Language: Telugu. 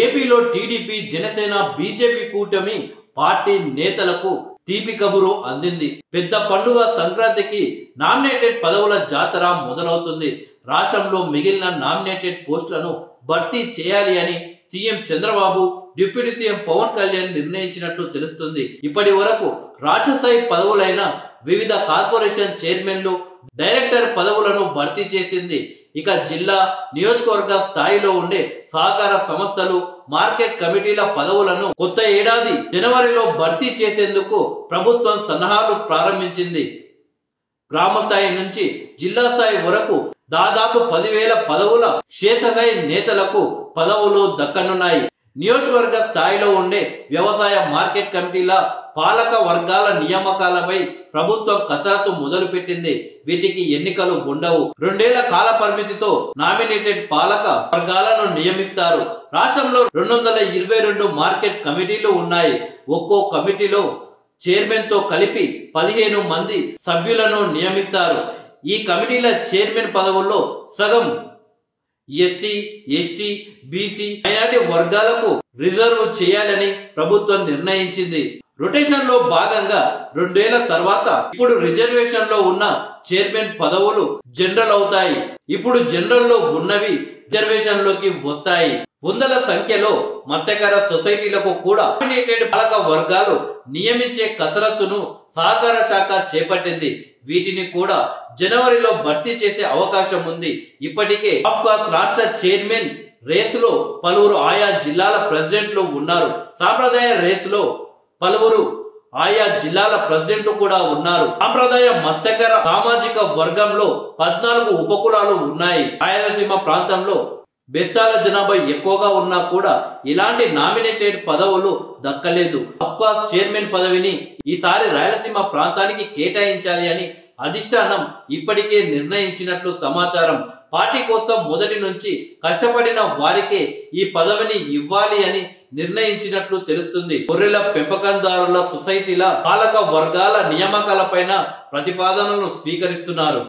ఏపీలో టీడీపీ, జనసేన, బీజేపీ కూటమి పార్టీ నేతలకు తీపి కబురు అందింది. పెద్ద పండుగ సంక్రాంతికి నామినేటెడ్ పదవుల జాతర మొదలవుతుంది. రాష్ట్రంలో మిగిలిన నామినేటెడ్ పోస్టులను భర్తీ చేయాలి అని CM Chandrababu, deputy CM Pawan Kalyan నిర్ణయించినట్లు తెలుస్తుంది. ఇప్పటి వరకు రాష్ట్ర స్థాయి పదవులైన వివిధ కార్పొరేషన్ చైర్మన్లు, డైరెక్టర్ పదవులను భర్తీ చేసింది. ఇక జిల్లా, నియోజకవర్గ స్థాయిలో ఉండే సహకార సంస్థలు, మార్కెట్ కమిటీల పదవులను కొత్త ఏడాది జనవరిలో భర్తీ చేసేందుకు ప్రభుత్వం సన్నాహాలు ప్రారంభించింది. గ్రామ స్థాయి నుంచి జిల్లా స్థాయి వరకు దాదాపు 10,000 పదవుల క్షేత్రస్థాయి నేతలకు పదవులు దక్కనున్నాయి. నియోజకవర్గ స్థాయిలో ఉండే వ్యవసాయ, మార్కెట్ కమిటీల పాలక వర్గాల నియామకాలపై ప్రభుత్వం కసరత్తు మొదలుపెట్టింది. వీటికి ఎన్నికలు ఉండవు. 2 ఏళ్ల కాల పరిమితితో నామినేటెడ్ పాలక వర్గాలను నియమిస్తారు. రాష్ట్రంలో 222 మార్కెట్ కమిటీలు ఉన్నాయి. ఒక్కో కమిటీలో చైర్మన్ తో కలిపి 15 మంది సభ్యులను నియమిస్తారు. ఈ కమిటీల చైర్మన్ పదవుల్లో సగం ఎస్సీ, ఎస్టీ, బీసీ, మైనారిటీ వర్గాలకు రిజర్వ్ చేయాలని ప్రభుత్వం నిర్ణయించింది. రొటేషన్ లో భాగంగా 2 ఏళ్ల తర్వాత ఇప్పుడు రిజర్వేషన్ లో ఉన్న చైర్మన్ పదవులు జనరల్ అవుతాయి. ఇప్పుడు జనరల్ లో ఉన్నవి రిజర్వేషన్ లోకి వస్తాయి. వందల సంఖ్యలో మత్స్యకార సొసైటీలకు కూడా నామినేటెడ్ పాలక వర్గాలు నియమించే కసరత్తును సహకార శాఖ చేపట్టింది. వీటిని కూడా జనవరిలో భర్తీ చేసే అవకాశం ఉంది. ఇప్పటికే రాష్ట్ర చైర్మన్ రేసులో పలువురు ఆయా జిల్లాల ప్రెసిడెంట్లు ఉన్నారు. సాంప్రదాయ రేసులో పలువురు ఆయా జిల్లాల ప్రెసిడెంట్లు కూడా ఉన్నారు. సాంప్రదాయ మత్స్యకార సామాజిక వర్గంలో 14 ఉపకులాలు ఉన్నాయి. రాయలసీమ ప్రాంతంలో బెస్తాల జనాభా ఎక్కువగా ఉన్నా కూడా ఇలాంటి నామినేటెడ్ పదవులు దక్కలేదు. చైర్మన్ పదవిని ఈసారి రాయలసీమ ప్రాంతానికి కేటాయించాలి అని అధిష్టానం ఇప్పటికే నిర్ణయించినట్లు సమాచారం. పార్టీ కోసం మొదటి నుంచి కష్టపడిన వారికే ఈ పదవిని ఇవ్వాలి అని నిర్ణయించినట్లు తెలుస్తుంది. గొర్రెల పెంపకందారుల సొసైటీల పాలక వర్గాల నియామకాలపైన ప్రతిపాదనలు స్వీకరిస్తున్నారు.